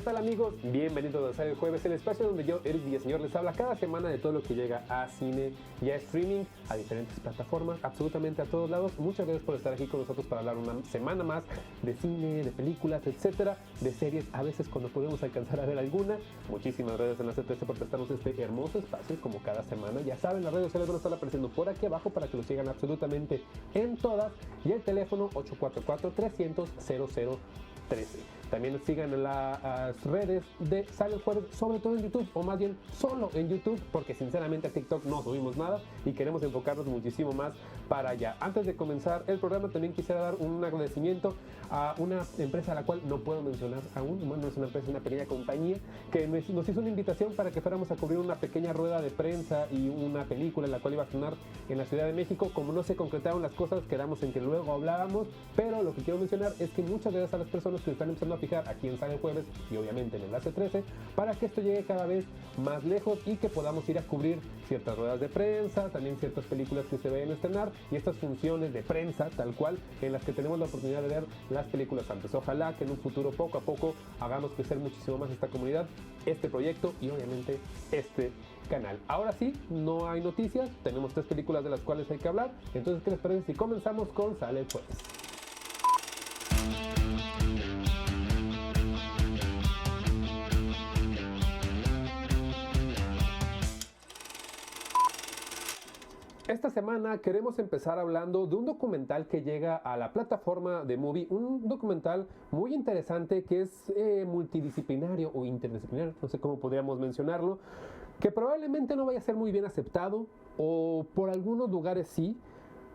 ¿Qué tal, amigos? Bienvenidos a El Jueves, el espacio donde yo, Eric Villaseñor, les habla cada semana de todo lo que llega a cine y a streaming, a diferentes plataformas, absolutamente a todos lados. Muchas gracias por estar aquí con nosotros para hablar una semana más de cine, de películas, etcétera, de series, a veces cuando podemos alcanzar a ver alguna. Muchísimas gracias en la C13 por prestarnos este hermoso espacio, como cada semana. Ya saben, las redes sociales van a estar apareciendo por aquí abajo para que los sigan absolutamente en todas, y el teléfono 844-300-0013. También sigan en las redes de Sale el Jueves, sobre todo en YouTube, o más bien solo en YouTube, porque sinceramente a TikTok no subimos nada y queremos enfocarnos muchísimo más para allá. Antes de comenzar el programa, también quisiera dar un agradecimiento a una empresa a la cual no puedo mencionar aún. Bueno, no es una empresa, es una pequeña compañía que nos hizo una invitación para que fuéramos a cubrir una pequeña rueda de prensa y una película en la cual iba a estrenar en la Ciudad de México. Como no se concretaron las cosas, quedamos en que luego hablábamos, pero lo que quiero mencionar es que muchas gracias a las personas que están empezando a fijar aquí en Sale el Jueves y obviamente en Enlace 13 para que esto llegue cada vez más lejos y que podamos ir a cubrir ciertas ruedas de prensa, también ciertas películas que se vayan a estrenar y estas funciones de prensa tal cual en las que tenemos la oportunidad de ver las películas antes. Ojalá que en un futuro poco a poco hagamos crecer muchísimo más esta comunidad, este proyecto y obviamente este canal. Ahora sí, no hay noticias, tenemos 3 películas de las cuales hay que hablar, entonces ¿qué les parece si comenzamos con Sale el Jueves? Esta semana queremos empezar hablando de un documental que llega a la plataforma de Movie, un documental muy interesante que es multidisciplinario o interdisciplinario, no sé cómo podríamos mencionarlo, que probablemente no vaya a ser muy bien aceptado o por algunos lugares sí,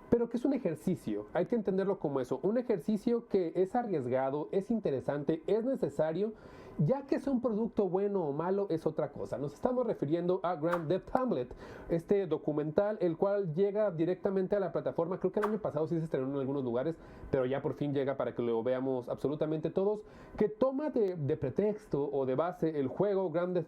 pero que es un ejercicio, hay que entenderlo como eso, un ejercicio que es arriesgado, es interesante, es necesario, ya que sea un producto bueno o malo es otra cosa. Nos estamos refiriendo a Grand Theft Hamlet, este documental, el cual llega directamente a la plataforma. Creo que el año pasado sí se estrenó en algunos lugares, pero ya por fin llega para que lo veamos absolutamente todos, que toma de pretexto o de base el juego Grand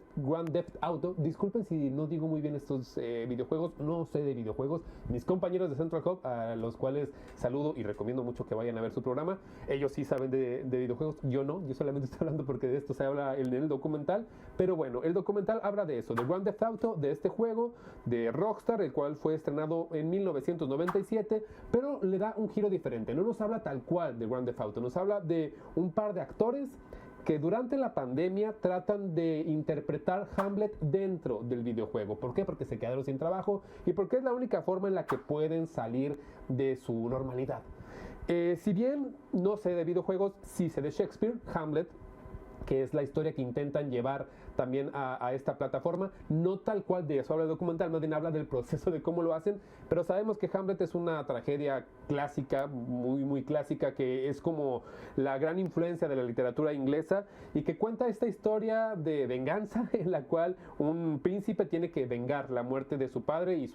Theft Auto. Disculpen si no digo muy bien estos videojuegos, no sé de videojuegos. Mis compañeros de Central Hub, a los cuales saludo y recomiendo mucho que vayan a ver su programa, ellos sí saben de videojuegos, yo no, yo solamente estoy hablando porque de esto se habla en el documental. Pero bueno, el documental habla de eso, de Grand Theft Auto, de este juego de Rockstar, el cual fue estrenado en 1997, pero le da un giro diferente. No nos habla tal cual de Grand Theft Auto, nos habla de un par de actores que durante la pandemia tratan de interpretar Hamlet dentro del videojuego. ¿Por qué? Porque se quedaron sin trabajo y porque es la única forma en la que pueden salir de su normalidad. Si bien no sé de videojuegos, sí sé de Shakespeare, Hamlet, que es la historia que intentan llevar también a esta plataforma. No tal cual de eso habla el documental, más bien habla del proceso de cómo lo hacen, pero sabemos que Hamlet es una tragedia clásica, muy clásica, que es como la gran influencia de la literatura inglesa y que cuenta esta historia de venganza en la cual un príncipe tiene que vengar la muerte de su padre y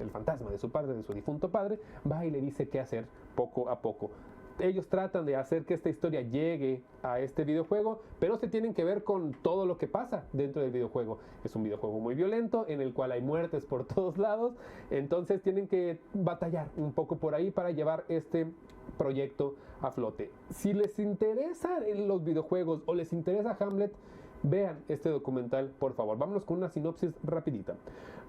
el fantasma de su padre, de su difunto padre, va y le dice qué hacer poco a poco. Ellos tratan de hacer que esta historia llegue a este videojuego, pero se tienen que ver con todo lo que pasa dentro del videojuego. Es un videojuego muy violento, en el cual hay muertes por todos lados, entonces tienen que batallar un poco por ahí para llevar este proyecto a flote. Si les interesan los videojuegos o les interesa Hamlet, vean este documental, por favor. Vámonos con una sinopsis rapidita.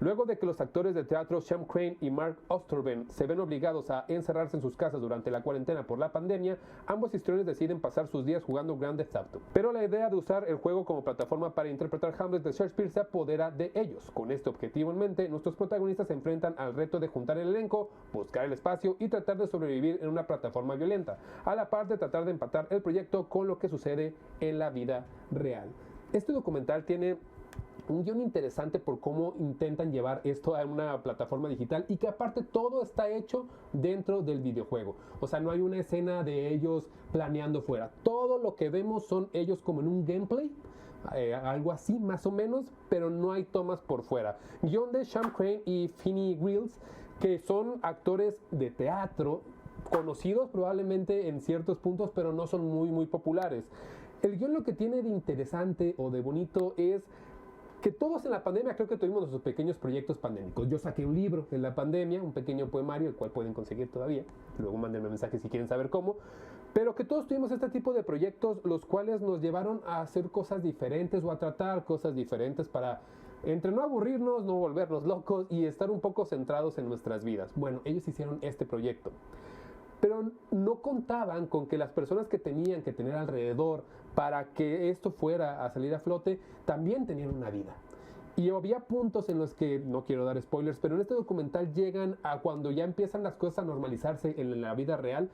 Luego de que los actores de teatro Sean Crane y Mark Osterben se ven obligados a encerrarse en sus casas durante la cuarentena por la pandemia, ambos histriones deciden pasar sus días jugando Grand Theft Auto. Pero la idea de usar el juego como plataforma para interpretar Hamlet de Shakespeare se apodera de ellos. Con este objetivo en mente, nuestros protagonistas se enfrentan al reto de juntar el elenco, buscar el espacio y tratar de sobrevivir en una plataforma violenta, a la par de tratar de empatar el proyecto con lo que sucede en la vida real. Este documental tiene un guión interesante por cómo intentan llevar esto a una plataforma digital y que aparte todo está hecho dentro del videojuego. O sea, no hay una escena de ellos planeando fuera. Todo lo que vemos son ellos como en un gameplay, algo así más o menos, pero no hay tomas por fuera. Guión de Sean Crane y Finney Grills, que son actores de teatro conocidos probablemente en ciertos puntos, pero no son muy populares. El guión lo que tiene de interesante o de bonito es que todos en la pandemia creo que tuvimos nuestros pequeños proyectos pandémicos. Yo saqué un libro en la pandemia, un pequeño poemario, el cual pueden conseguir todavía. Luego mándenme mensaje si quieren saber cómo. Pero que todos tuvimos este tipo de proyectos, los cuales nos llevaron a hacer cosas diferentes o a tratar cosas diferentes para entre no aburrirnos, no volvernos locos y estar un poco centrados en nuestras vidas. Bueno, ellos hicieron este proyecto. Pero no contaban con que las personas que tenían que tener alrededor para que esto fuera a salir a flote también tenían una vida. Y había puntos en los que, no quiero dar spoilers, pero en este documental llegan a cuando ya empiezan las cosas a normalizarse en la vida real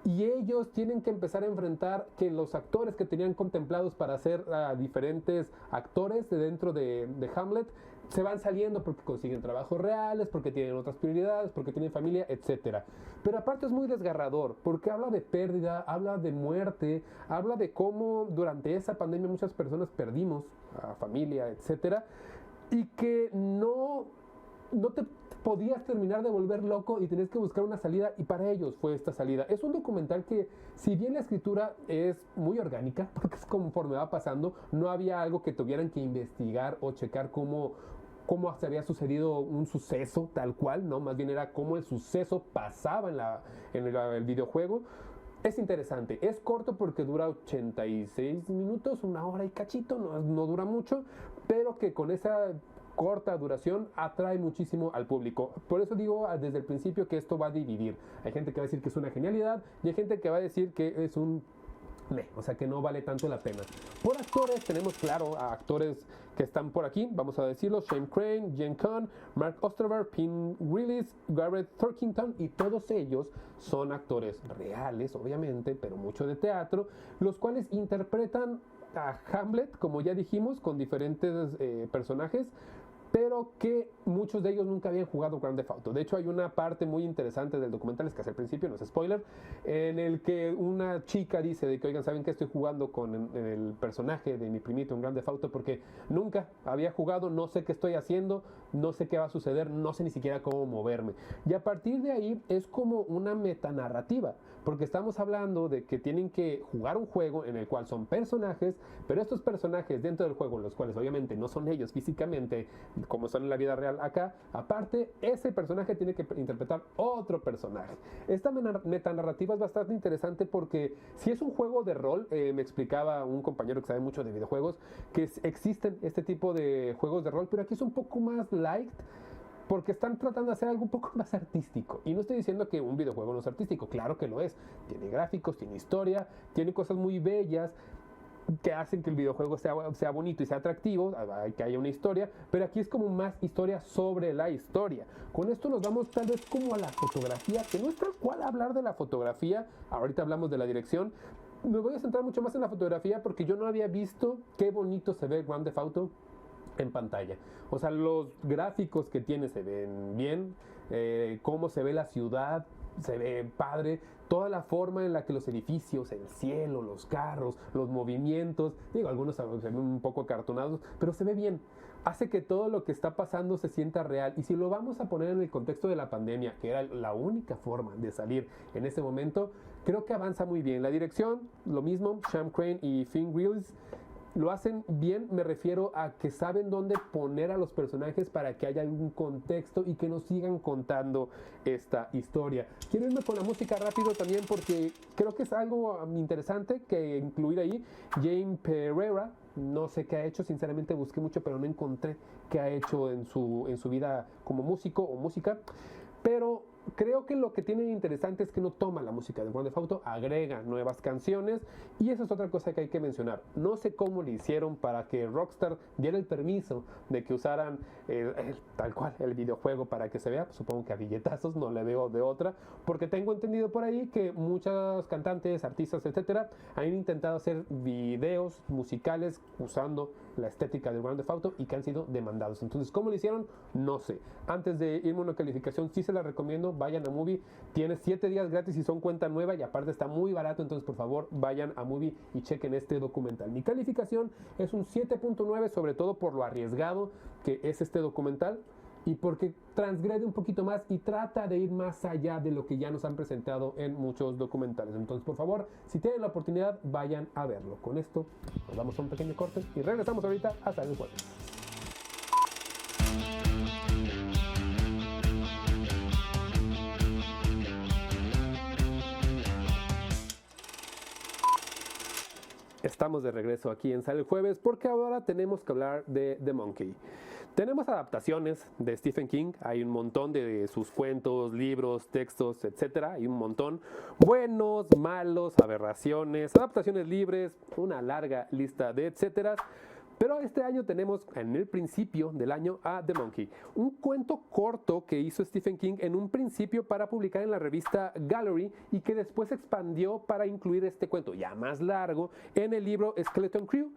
y ellos tienen que empezar a enfrentar que los actores que tenían contemplados para ser diferentes actores dentro de Hamlet se van saliendo porque consiguen trabajos reales, porque tienen otras prioridades, porque tienen familia, etc. Pero aparte es muy desgarrador, porque habla de pérdida, habla de muerte, habla de cómo durante esa pandemia muchas personas perdimos a familia, etc. Y que no te podías terminar de volver loco y tenías que buscar una salida, y para ellos fue esta salida. Es un documental que, si bien la escritura es muy orgánica, porque es conforme va pasando, no había algo que tuvieran que investigar o checar cómo se había sucedido un suceso tal cual, ¿no? Más bien era cómo el suceso pasaba en el videojuego. Es interesante, es corto porque dura 86 minutos, una hora y cachito, no dura mucho, pero que con esa corta duración atrae muchísimo al público. Por eso digo desde el principio que esto va a dividir. Hay gente que va a decir que es una genialidad y hay gente que va a decir que es un o sea que no vale tanto la pena. Por actores tenemos claro a actores que están por aquí, vamos a decirlo: Shane Crane, Jen Kahn, Mark Osterberg, Pim Willis, Garrett Thorkington, y todos ellos son actores reales, obviamente, pero mucho de teatro, los cuales interpretan a Hamlet, como ya dijimos, con diferentes personajes, pero que muchos de ellos nunca habían jugado Grand Theft Auto. De hecho, hay una parte muy interesante del documental, es que hace al principio, no es spoiler, en el que una chica dice de que, oigan, ¿saben qué? Estoy jugando con el personaje de mi primito en Grand Theft Auto porque nunca había jugado, no sé qué estoy haciendo, no sé qué va a suceder, no sé ni siquiera cómo moverme. Y a partir de ahí es como una metanarrativa, porque estamos hablando de que tienen que jugar un juego en el cual son personajes, pero estos personajes dentro del juego, los cuales obviamente no son ellos físicamente, como son en la vida real acá, aparte ese personaje tiene que interpretar otro personaje. Esta metanarrativa es bastante interesante porque si es un juego de rol, me explicaba un compañero que sabe mucho de videojuegos, que existen este tipo de juegos de rol, pero aquí es un poco más light, porque están tratando de hacer algo un poco más artístico. Y no estoy diciendo que un videojuego no es artístico, claro que lo es. Tiene gráficos, tiene historia, tiene cosas muy bellas que hacen que el videojuego sea bonito y sea atractivo, que haya una historia, pero aquí es como más historia sobre la historia. Con esto nos vamos tal vez como a la fotografía, que no es tal cual hablar de la fotografía, ahorita hablamos de la dirección. Me voy a centrar mucho más en la fotografía porque yo no había visto qué bonito se ve Grand Theft Auto en pantalla. O sea, los gráficos que tiene se ven bien, cómo se ve la ciudad, se ve padre, toda la forma en la que los edificios, el cielo, los carros, los movimientos, digo, algunos se ven un poco acartonados, pero se ve bien. Hace que todo lo que está pasando se sienta real. Y si lo vamos a poner en el contexto de la pandemia, que era la única forma de salir en ese momento, creo que avanza muy bien. La dirección, lo mismo, Shane Crane y Pim Willis lo hacen bien, me refiero a que saben dónde poner a los personajes para que haya algún contexto y que nos sigan contando esta historia. Quiero irme con la música rápido también porque creo que es algo interesante que incluir ahí. Jane Pereira, no sé qué ha hecho, sinceramente busqué mucho, pero no encontré qué ha hecho en su vida como músico o música. Pero creo que lo que tiene interesante es que no toma la música de Grand Theft Auto, agrega nuevas canciones, y esa es otra cosa que hay que mencionar. No sé cómo le hicieron para que Rockstar diera el permiso de que usaran tal cual el videojuego para que se vea. Supongo que a billetazos, no le veo de otra, porque tengo entendido por ahí que muchas cantantes, artistas, etcétera, han intentado hacer videos musicales usando la estética de Grand Theft Auto y que han sido demandados. Entonces, ¿cómo lo hicieron? No sé. Antes de irme a una calificación, sí se la recomiendo, vayan a Movie. Tiene 7 días gratis y son cuenta nueva y aparte está muy barato, entonces por favor vayan a Movie y chequen este documental. Mi calificación es un 7.9, sobre todo por lo arriesgado que es este documental y porque transgrede un poquito más y trata de ir más allá de lo que ya nos han presentado en muchos documentales. Entonces, por favor, si tienen la oportunidad, vayan a verlo. Con esto, nos damos a un pequeño corte y regresamos ahorita hasta el jueves. Estamos de regreso aquí en Sale el Jueves porque ahora tenemos que hablar de The Monkey. Tenemos adaptaciones de Stephen King, hay un montón de sus cuentos, libros, textos, etcétera, hay un montón. Buenos, malos, aberraciones, adaptaciones libres, una larga lista de etcétera. Pero este año tenemos en el principio del año a The Monkey, un cuento corto que hizo Stephen King en un principio para publicar en la revista Gallery y que después expandió para incluir este cuento ya más largo en el libro Skeleton Crew,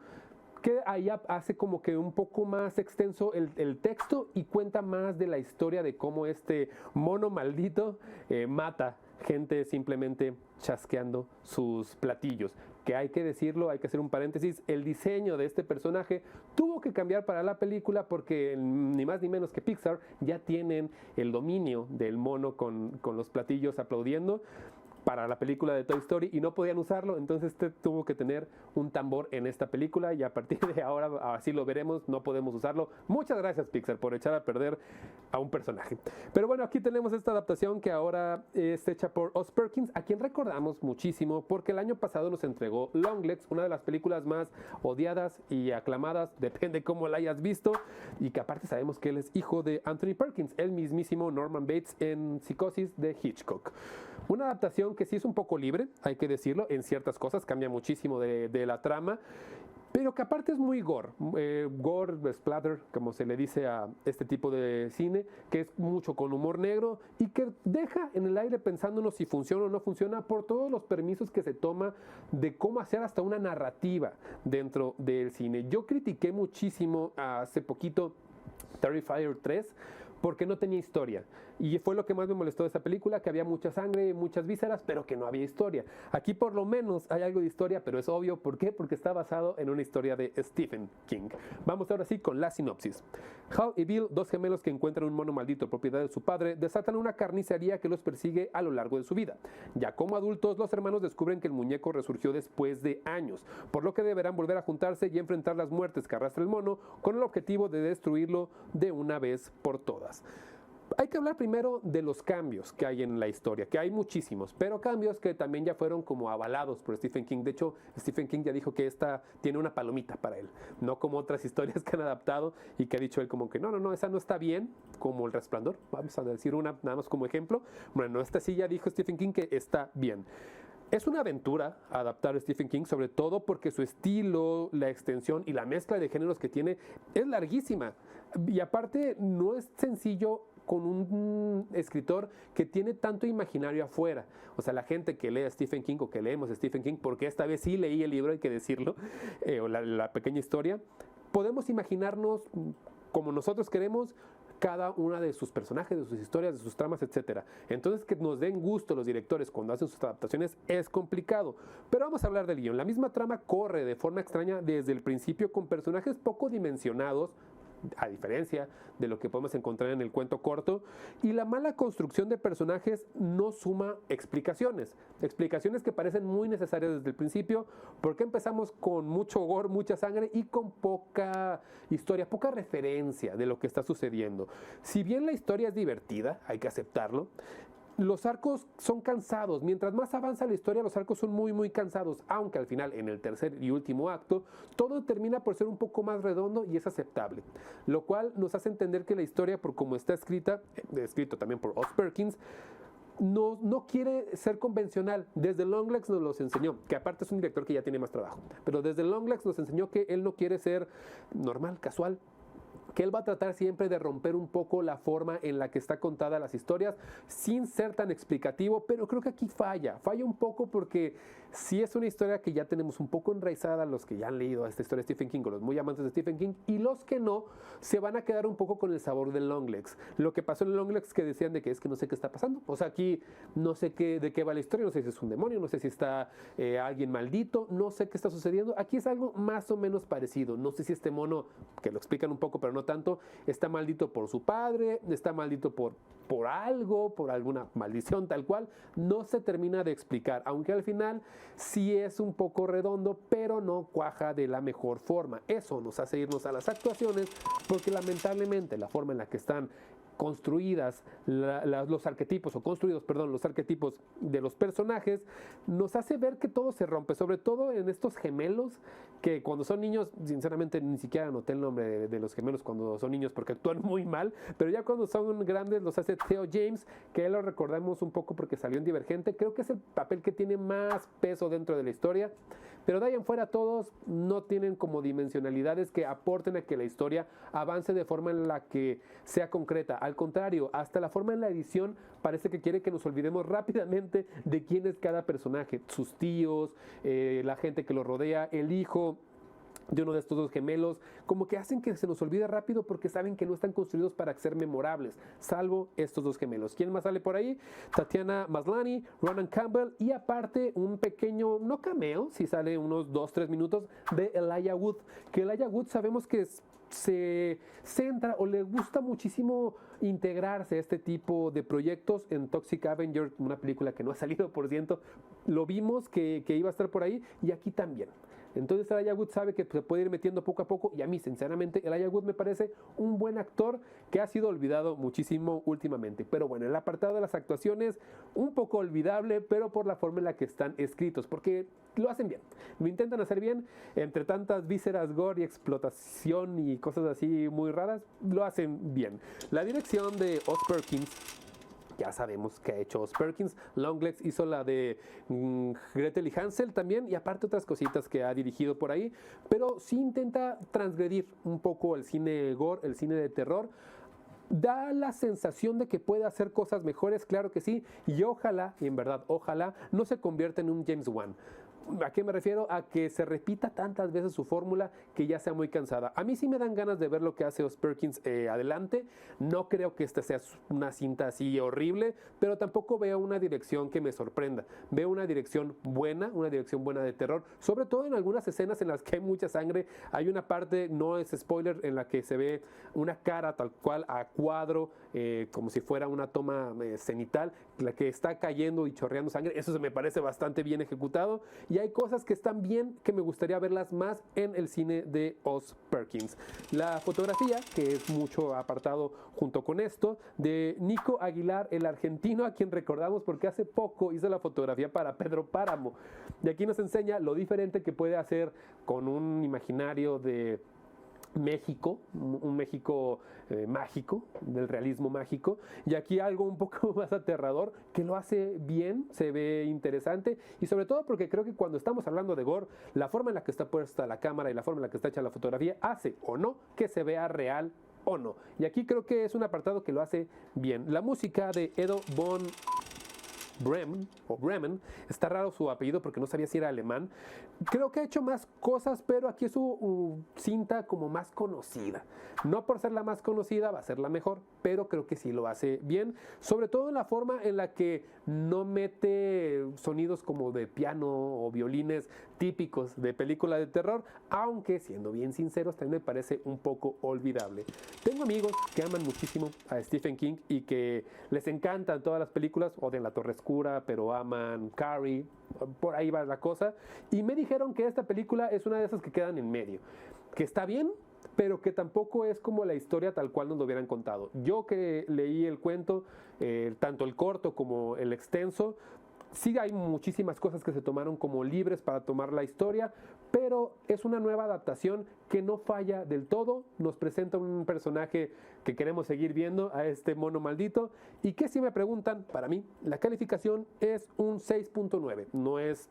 que ahí hace como que un poco más extenso el texto y cuenta más de la historia de cómo este mono maldito mata gente simplemente chasqueando sus platillos. Que hay que decirlo, hay que hacer un paréntesis, el diseño de este personaje tuvo que cambiar para la película porque ni más ni menos que Pixar ya tienen el dominio del mono con los platillos aplaudiendo para la película de Toy Story y no podían usarlo, entonces tuvo que tener un tambor en esta película y a partir de ahora, así lo veremos, no podemos usarlo. Muchas gracias Pixar por echar a perder a un personaje. Pero bueno, aquí tenemos esta adaptación que ahora es hecha por Oz Perkins, a quien recordamos muchísimo porque el año pasado nos entregó Longlegs, una de las películas más odiadas y aclamadas, depende cómo la hayas visto, y que aparte sabemos que él es hijo de Anthony Perkins, el mismísimo Norman Bates en Psicosis de Hitchcock. Una adaptación que sí es un poco libre, hay que decirlo, en ciertas cosas, cambia muchísimo de la trama, pero que aparte es muy gore, gore, splatter, como se le dice a este tipo de cine, que es mucho con humor negro y que deja en el aire pensándonos si funciona o no funciona por todos los permisos que se toma de cómo hacer hasta una narrativa dentro del cine. Yo critiqué muchísimo hace poquito Terrifier 3, porque no tenía historia. Y fue lo que más me molestó de esa película, que había mucha sangre, muchas vísceras, pero que no había historia. Aquí por lo menos hay algo de historia, pero es obvio. ¿Por qué? Porque está basado en una historia de Stephen King. Vamos ahora sí con la sinopsis. Hal y Bill, dos gemelos que encuentran un mono maldito propiedad de su padre, desatan una carnicería que los persigue a lo largo de su vida. Ya como adultos, los hermanos descubren que el muñeco resurgió después de años, por lo que deberán volver a juntarse y enfrentar las muertes que arrastra el mono con el objetivo de destruirlo de una vez por todas. Hay que hablar primero de los cambios que hay en la historia, que hay muchísimos, pero cambios que también ya fueron como avalados por Stephen King. De hecho, Stephen King ya dijo que esta tiene una palomita para él, no como otras historias que han adaptado y que ha dicho él como que no, esa no está bien, como El Resplandor, vamos a decir una nada más como ejemplo. Bueno, esta sí ya dijo Stephen King que está bien. Es una aventura adaptar a Stephen King, sobre todo porque su estilo, la extensión y la mezcla de géneros que tiene es larguísima. Y aparte no es sencillo con un escritor que tiene tanto imaginario afuera. O sea, la gente que lee a Stephen King o que leemos a Stephen King, porque esta vez sí leí el libro, hay que decirlo, o la pequeña historia, podemos imaginarnos como nosotros queremos cada una de sus personajes, de sus historias, de sus tramas, etc. Entonces, que nos den gusto los directores cuando hacen sus adaptaciones es complicado. Pero vamos a hablar del guión. La misma trama corre de forma extraña desde el principio con personajes poco dimensionados, a diferencia de lo que podemos encontrar en el cuento corto, y la mala construcción de personajes no suma explicaciones que parecen muy necesarias desde el principio, porque empezamos con mucho gore, mucha sangre y con poca historia, poca referencia de lo que está sucediendo. Si bien la historia es divertida, hay que aceptarlo, los arcos son cansados. Mientras más avanza la historia, los arcos son muy cansados, aunque al final, en el tercer y último acto, todo termina por ser un poco más redondo y es aceptable, lo cual nos hace entender que la historia, por como está escrita, escrito también por Oz Perkins, no quiere ser convencional. Desde Longlegs nos los enseñó, que aparte es un director que ya tiene más trabajo, pero desde Longlegs nos enseñó que él no quiere ser normal, casual, que él va a tratar siempre de romper un poco la forma en la que está contada las historias sin ser tan explicativo, pero creo que aquí falla un poco porque sí es una historia que ya tenemos un poco enraizada, los que ya han leído esta historia de Stephen King o los muy amantes de Stephen King, y los que no se van a quedar un poco con el sabor de Longlegs. Lo que pasó en Longlegs que decían de que es que no sé qué está pasando, o sea, aquí no sé de qué va la historia, no sé si es un demonio, no sé si está alguien maldito, no sé qué está sucediendo. Aquí es algo más o menos parecido, no sé si este mono, que lo explican un poco pero no tanto, está maldito por su padre, está maldito por algo, por alguna maldición tal cual, no se termina de explicar, aunque al final sí es un poco redondo, pero no cuaja de la mejor forma. Eso nos hace irnos a las actuaciones, porque lamentablemente la forma en la que están construidas los arquetipos, o construidos, perdón, los arquetipos de los personajes, nos hace ver que todo se rompe, sobre todo en estos gemelos, que cuando son niños, sinceramente ni siquiera anoté el nombre de los gemelos cuando son niños porque actúan muy mal, pero ya cuando son grandes los hace Theo James, que él lo recordamos un poco porque salió en Divergente. Creo que es el papel que tiene más peso dentro de la historia, pero de ahí en fuera todos no tienen como dimensionalidades que aporten a que la historia avance de forma en la que sea concreta. Al contrario, hasta la forma en la edición parece que quiere que nos olvidemos rápidamente de quién es cada personaje, sus tíos, la gente que lo rodea, el hijo de uno de estos dos gemelos, como que hacen que se nos olvide rápido porque saben que no están construidos para ser memorables, salvo estos dos gemelos. ¿Quién más sale por ahí? Tatiana Maslany, Ronan Campbell y aparte un pequeño, no cameo, si sale unos 2-3 minutos, de Elijah Wood, que Elijah Wood sabemos que se centra o le gusta muchísimo integrarse a este tipo de proyectos. En Toxic Avenger, una película que no ha salido, por cierto, lo vimos que iba a estar por ahí, y aquí también. Entonces Elijah Wood sabe que se puede ir metiendo poco a poco, y a mí sinceramente Elijah Wood me parece un buen actor que ha sido olvidado muchísimo últimamente. Pero bueno, el apartado de las actuaciones, un poco olvidable, pero por la forma en la que están escritos, porque lo hacen bien, lo intentan hacer bien, entre tantas vísceras, gore y explotación y cosas así muy raras, lo hacen bien. La dirección de Oz Perkins, ya sabemos que ha hecho Oz Perkins. Longlegs hizo la de Gretel y Hansel también, y aparte otras cositas que ha dirigido por ahí, pero sí intenta transgredir un poco el cine gore, el cine de terror. Da la sensación de que puede hacer cosas mejores, claro que sí, y ojalá, y en verdad ojalá, no se convierta en un James Wan. ¿A qué me refiero? A que se repita tantas veces su fórmula que ya sea muy cansada. A mí sí me dan ganas de ver lo que hace Oz Perkins adelante. No creo que esta sea una cinta así horrible, pero tampoco veo una dirección que me sorprenda. Veo una dirección buena de terror, sobre todo en algunas escenas en las que hay mucha sangre. Hay una parte, no es spoiler, en la que se ve una cara tal cual a cuadro, como si fuera una toma cenital, la que está cayendo y chorreando sangre. Eso se me parece bastante bien ejecutado, y hay cosas que están bien que me gustaría verlas más en el cine de Oz Perkins. La fotografía, que es mucho apartado junto con esto, de Nico Aguilar, el argentino, a quien recordamos porque hace poco hizo la fotografía para Pedro Páramo, y aquí nos enseña lo diferente que puede hacer con un imaginario de México, un México mágico, del realismo mágico, y aquí algo un poco más aterrador, que lo hace bien, se ve interesante, y sobre todo porque creo que cuando estamos hablando de gore, la forma en la que está puesta la cámara y la forma en la que está hecha la fotografía hace o no que se vea real o no, y aquí creo que es un apartado que lo hace bien. La música de Edo von Bremen, está raro su apellido porque no sabía si era alemán. Creo que ha hecho más cosas, pero aquí es su cinta como más conocida. No por ser la más conocida va a ser la mejor, pero creo que sí lo hace bien, sobre todo en la forma en la que no mete sonidos como de piano o violines típicos de película de terror, aunque siendo bien sinceros también me parece un poco olvidable. Tengo amigos que aman muchísimo a Stephen King y que les encantan todas las películas, odian La Torre Oscura, pero aman Carrie, por ahí va la cosa, y me dijeron que esta película es una de esas que quedan en medio, que está bien, pero que tampoco es como la historia tal cual nos lo hubieran contado. Yo que leí el cuento, tanto el corto como el extenso, sí hay muchísimas cosas que se tomaron como libres para tomar la historia, pero es una nueva adaptación que no falla del todo. Nos presenta un personaje que queremos seguir viendo, a este mono maldito, y que si me preguntan, para mí la calificación es un 6.9. No es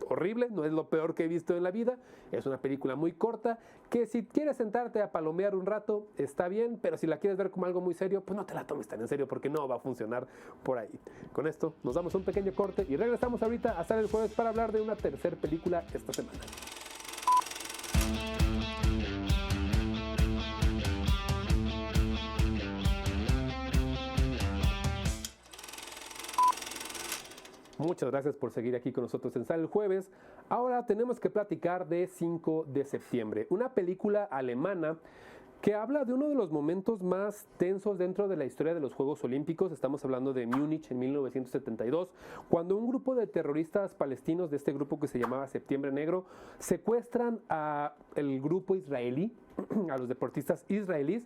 horrible, no es lo peor que he visto en la vida, es una película muy corta que si quieres sentarte a palomear un rato está bien, pero si la quieres ver como algo muy serio, pues no te la tomes tan en serio porque no va a funcionar por ahí. Con esto nos damos un pequeño corte y regresamos ahorita a Sale el Jueves para hablar de una tercera película esta semana. Muchas gracias por seguir aquí con nosotros en Sale el Jueves. Ahora tenemos que platicar de 5 de septiembre, una película alemana que habla de uno de los momentos más tensos dentro de la historia de los Juegos Olímpicos. Estamos hablando de Múnich en 1972, cuando un grupo de terroristas palestinos de este grupo que se llamaba Septiembre Negro secuestran a el grupo israelí, a los deportistas israelíes,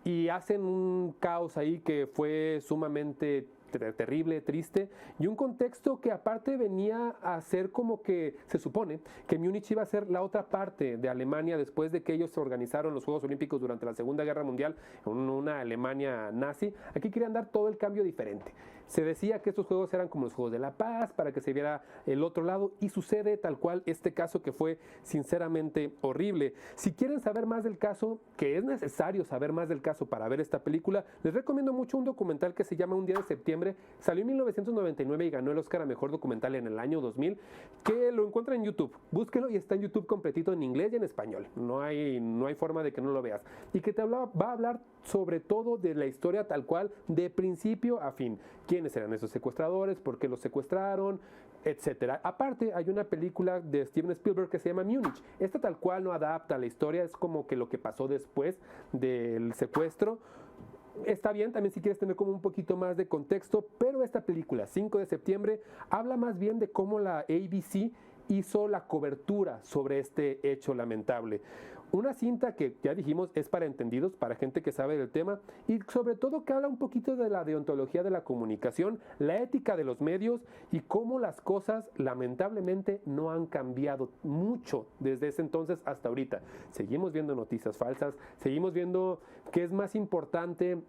y hacen un caos ahí que fue sumamente terrible, triste, y un contexto que aparte venía a ser como que se supone que Múnich iba a ser la otra parte de Alemania después de que ellos organizaron los Juegos Olímpicos durante la Segunda Guerra Mundial en una Alemania nazi. Aquí querían dar todo el cambio diferente. Se decía que estos juegos eran como los Juegos de la Paz para que se viera el otro lado, y sucede tal cual este caso que fue sinceramente horrible. Si quieren saber más del caso, que es necesario saber más del caso para ver esta película, les recomiendo mucho un documental que se llama Un día de septiembre. Salió en 1999 y ganó el Oscar a Mejor Documental en el año 2000, que lo encuentran en YouTube. Búsquelo y está en YouTube completito en inglés y en español. No hay forma de que no lo veas. Y que va a hablar sobre todo de la historia tal cual, de principio a fin. ¿Quiénes eran esos secuestradores? ¿Por qué los secuestraron? Etcétera. Aparte, hay una película de Steven Spielberg que se llama Múnich. Esta tal cual no adapta la historia, es como que lo que pasó después del secuestro. Está bien también si quieres tener como un poquito más de contexto, pero esta película, 5 de septiembre, habla más bien de cómo la ABC hizo la cobertura sobre este hecho lamentable. Una cinta que ya dijimos es para entendidos, para gente que sabe del tema, y sobre todo que habla un poquito de la deontología de la comunicación, la ética de los medios y cómo las cosas lamentablemente no han cambiado mucho desde ese entonces hasta ahorita. Seguimos viendo noticias falsas, seguimos viendo que es más importante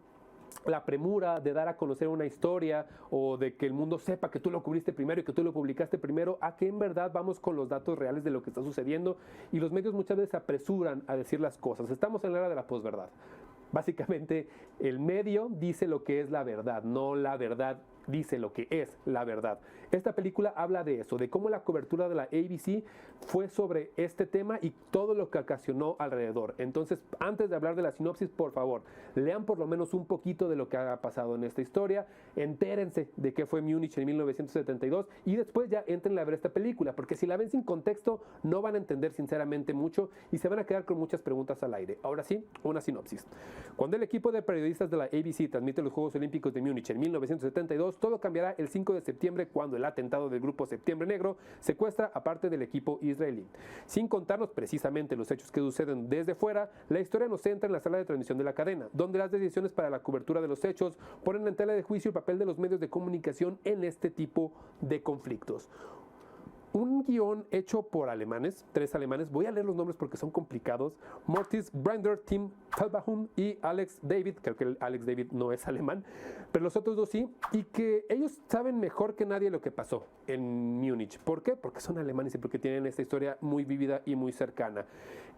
la premura de dar a conocer una historia o de que el mundo sepa que tú lo cubriste primero y que tú lo publicaste primero, a que en verdad vamos con los datos reales de lo que está sucediendo, y los medios muchas veces se apresuran a decir las cosas. Estamos en la era de la posverdad. Básicamente el medio dice lo que es la verdad, no la verdad dice lo que es la verdad. Esta película habla de eso, de cómo la cobertura de la ABC fue sobre este tema y todo lo que ocasionó alrededor. Entonces, antes de hablar de la sinopsis, por favor, lean por lo menos un poquito de lo que ha pasado en esta historia, entérense de qué fue Múnich en 1972 y después ya entren a ver esta película, porque si la ven sin contexto no van a entender sinceramente mucho y se van a quedar con muchas preguntas al aire. Ahora sí, una sinopsis. Cuando el equipo de periodistas de la ABC transmite los Juegos Olímpicos de Múnich en 1972, todo cambiará el 5 de septiembre cuando el atentado del grupo Septiembre Negro secuestra a parte del equipo israelí. Sin contarnos precisamente los hechos que suceden desde fuera, la historia nos centra en la sala de transmisión de la cadena, donde las decisiones para la cobertura de los hechos ponen en tela de juicio el papel de los medios de comunicación en este tipo de conflictos. Un guión hecho por alemanes, 3 alemanes, voy a leer los nombres porque son complicados: Mortis Brander, Tim Feldbaum y Alex David. Creo que Alex David no es alemán, pero los otros dos sí, y que ellos saben mejor que nadie lo que pasó en Múnich. ¿Por qué? Porque son alemanes y porque tienen esta historia muy vívida y muy cercana.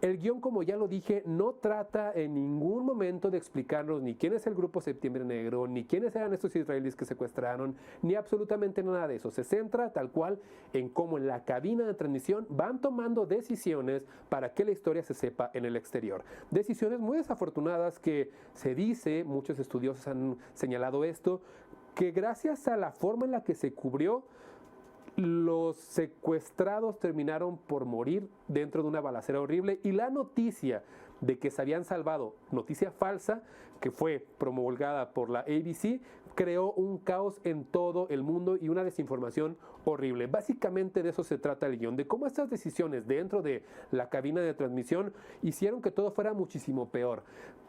El guión, como ya lo dije, no trata en ningún momento de explicarnos ni quién es el grupo Septiembre Negro, ni quiénes eran estos israelíes que secuestraron, ni absolutamente nada de eso. Se centra tal cual en cómo en la cabina de transmisión van tomando decisiones para que la historia se sepa en el exterior. Decisiones muy desafortunadas que se dice, muchos estudiosos han señalado esto, que gracias a la forma en la que se cubrió, los secuestrados terminaron por morir dentro de una balacera horrible, y la noticia de que se habían salvado, noticia falsa que fue promulgada por la ABC, creó un caos en todo el mundo y una desinformación horrible. Básicamente de eso se trata el guión, de cómo estas decisiones dentro de la cabina de transmisión hicieron que todo fuera muchísimo peor.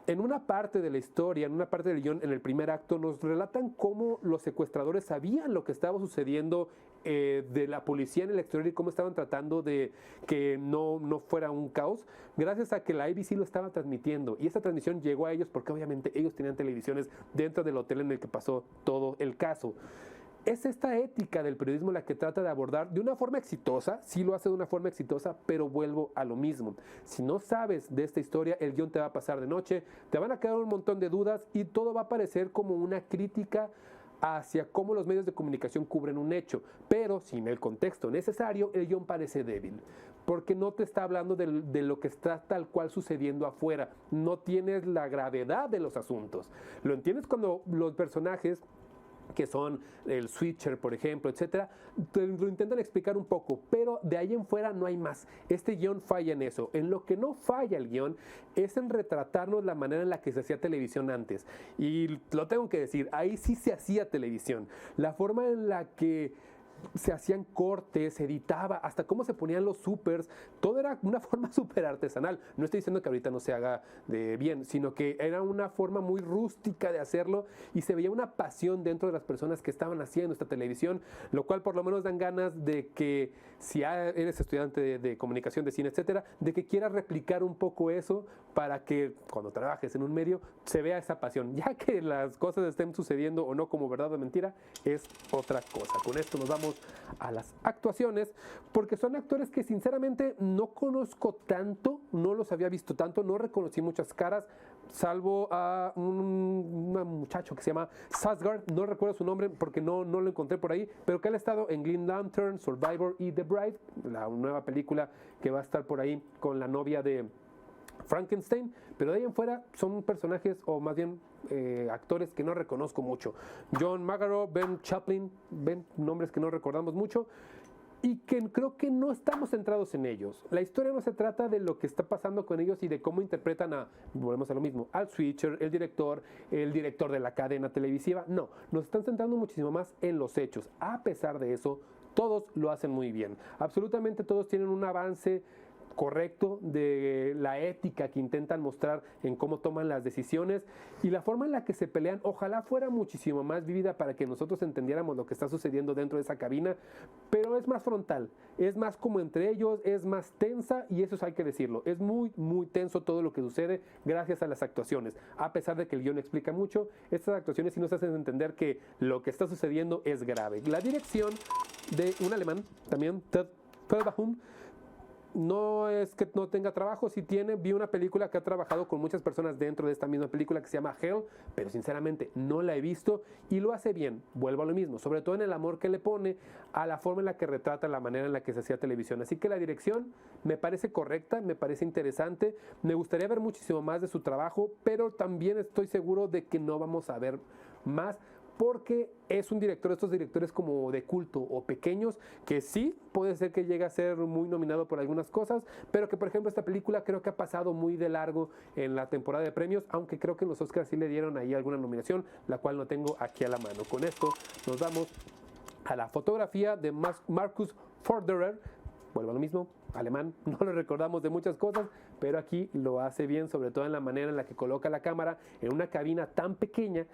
En una parte de la historia, en una parte del guión, en el primer acto, nos relatan cómo los secuestradores sabían lo que estaba sucediendo de la policía en el exterior y cómo estaban tratando de que no fuera un caos, gracias a que la ABC lo estaba transmitiendo. Y esa transmisión llegó a ellos porque obviamente ellos tenían televisiones dentro del hotel en el que pasó todo el caso. Es esta ética del periodismo la que trata de abordar de una forma exitosa, sí lo hace de una forma exitosa, pero vuelvo a lo mismo. Si no sabes de esta historia, el guión te va a pasar de noche, te van a quedar un montón de dudas y todo va a parecer como una crítica hacia cómo los medios de comunicación cubren un hecho, pero sin el contexto necesario, el guión parece débil, porque no te está hablando de lo que está tal cual sucediendo afuera, no tienes la gravedad de los asuntos. Lo entiendes cuando los personajes que son el switcher, por ejemplo, etcétera, te lo intentan explicar un poco, pero de ahí en fuera no hay más. Este guión falla en eso. En lo que no falla el guión es en retratarnos la manera en la que se hacía televisión antes. Y lo tengo que decir, ahí sí se hacía televisión. La forma en la que se hacían cortes, se editaba, hasta cómo se ponían los supers, todo era una forma súper artesanal. No estoy diciendo que ahorita no se haga de bien, sino que era una forma muy rústica de hacerlo y se veía una pasión dentro de las personas que estaban haciendo esta televisión, lo cual por lo menos dan ganas de que si eres estudiante de comunicación, de cine, etcétera, de que quieras replicar un poco eso para que cuando trabajes en un medio se vea esa pasión. Ya que las cosas estén sucediendo o no como verdad o mentira, es otra cosa. Con esto nos vamos a las actuaciones, porque son actores que sinceramente no conozco tanto, no los había visto tanto, no reconocí muchas caras, salvo a un muchacho que se llama Skarsgård, no recuerdo su nombre porque no lo encontré por ahí, pero que él ha estado en Green Lantern, Survivor y The Bride, la nueva película que va a estar por ahí con la novia de Frankenstein, pero de ahí en fuera son personajes o más bien actores que no reconozco mucho. John Magaro, Ben Chaplin, nombres que no recordamos mucho y que creo que no estamos centrados en ellos. La historia no se trata de lo que está pasando con ellos y de cómo interpretan volvemos a lo mismo, al Switcher, el director de la cadena televisiva. No, nos están centrando muchísimo más en los hechos. A pesar de eso, todos lo hacen muy bien. Absolutamente todos tienen un avance correcto de la ética que intentan mostrar en cómo toman las decisiones y la forma en la que se pelean. Ojalá fuera muchísimo más vívida para que nosotros entendiéramos lo que está sucediendo dentro de esa cabina, pero es más frontal, es más como entre ellos, es más tensa y eso hay que decirlo, es muy muy tenso todo lo que sucede gracias a las actuaciones. A pesar de que el guión explica mucho, estas actuaciones sí nos hacen entender que lo que está sucediendo es grave. La dirección de un alemán también, Ted Feldbaum, no es que no tenga trabajo, sí tiene. Vi una película que ha trabajado con muchas personas dentro de esta misma película que se llama Hell, pero sinceramente no la he visto y lo hace bien. Vuelvo a lo mismo, sobre todo en el amor que le pone a la forma en la que retrata la manera en la que se hacía televisión. Así que la dirección me parece correcta, me parece interesante. Me gustaría ver muchísimo más de su trabajo, pero también estoy seguro de que no vamos a ver más, porque es un director, estos directores como de culto o pequeños, que sí, puede ser que llegue a ser muy nominado por algunas cosas, pero que por ejemplo esta película creo que ha pasado muy de largo en la temporada de premios, aunque creo que en los Oscars sí le dieron ahí alguna nominación, la cual no tengo aquí a la mano. Con esto nos vamos a la fotografía de Markus Förderer. Vuelvo a lo mismo, alemán, no lo recordamos de muchas cosas, pero aquí lo hace bien, sobre todo en la manera en la que coloca la cámara en una cabina tan pequeña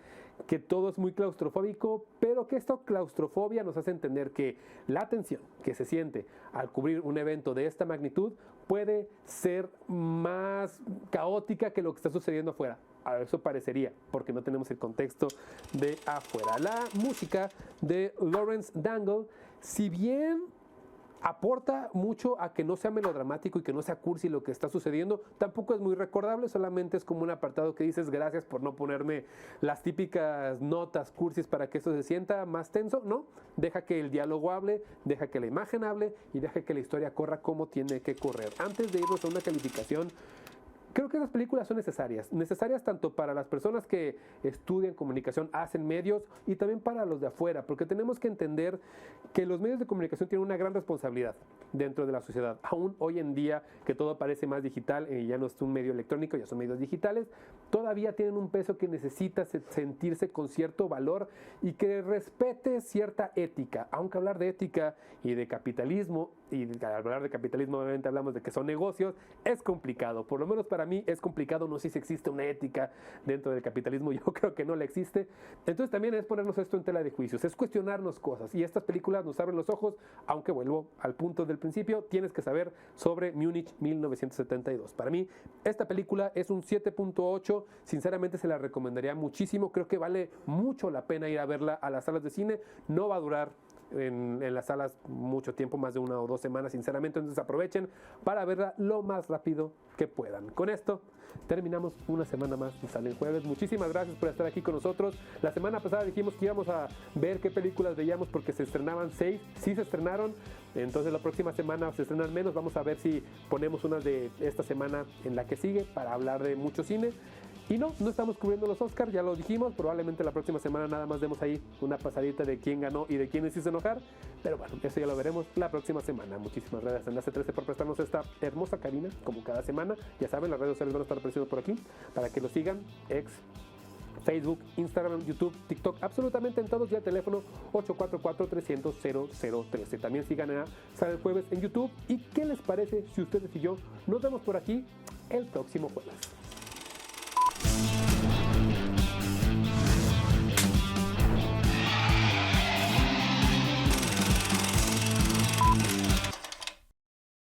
que todo es muy claustrofóbico, pero que esta claustrofobia nos hace entender que la tensión que se siente al cubrir un evento de esta magnitud puede ser más caótica que lo que está sucediendo afuera. A eso parecería, porque no tenemos el contexto de afuera. La música de Lawrence Dangle, si bien aporta mucho a que no sea melodramático y que no sea cursi lo que está sucediendo, tampoco es muy recordable, solamente es como un apartado que dices gracias por no ponerme las típicas notas cursis para que esto se sienta más tenso. No, deja que el diálogo hable, deja que la imagen hable y deja que la historia corra como tiene que correr. Antes de irnos a una calificación, creo que esas películas son necesarias tanto para las personas que estudian comunicación, hacen medios y también para los de afuera, porque tenemos que entender que los medios de comunicación tienen una gran responsabilidad dentro de la sociedad. Aún hoy en día que todo parece más digital y ya no es un medio electrónico, ya son medios digitales, todavía tienen un peso que necesita sentirse con cierto valor y que respete cierta ética. Aunque hablar de ética y de capitalismo, y al hablar de capitalismo obviamente hablamos de que son negocios, es complicado, por lo menos para mí es complicado. No sé si existe una ética dentro del capitalismo, yo creo que no la existe. Entonces también es ponernos esto en tela de juicios, es cuestionarnos cosas, y estas películas nos abren los ojos, aunque vuelvo al punto del principio, tienes que saber sobre Múnich 1972. Para mí esta película es un 7.8, sinceramente se la recomendaría muchísimo, creo que vale mucho la pena ir a verla a las salas de cine, no va a durar en las salas mucho tiempo, más de 1 o 2 semanas sinceramente, entonces aprovechen para verla lo más rápido que puedan. Con esto terminamos una semana más de Sale el Jueves. Muchísimas gracias por estar aquí con nosotros. La semana pasada dijimos que íbamos a ver qué películas veíamos porque se estrenaban 6, sí se estrenaron, entonces la próxima semana se estrenan menos. Vamos a ver si ponemos unas de esta semana en la que sigue para hablar de mucho cine. Y no estamos cubriendo los Oscars, ya lo dijimos, probablemente la próxima semana nada más demos ahí una pasadita de quién ganó y de quién nos hizo enojar, pero bueno, eso ya lo veremos la próxima semana. Muchísimas gracias a Enlace 13 por prestarnos esta hermosa cabina, como cada semana. Ya saben, las redes sociales van a estar apareciendo por aquí, para que lo sigan, Facebook, Instagram, YouTube, TikTok, absolutamente en todos, y al teléfono 844-300-0013. También sigan a Sale el Jueves en YouTube. ¿Y qué les parece si ustedes y yo nos vemos por aquí el próximo jueves?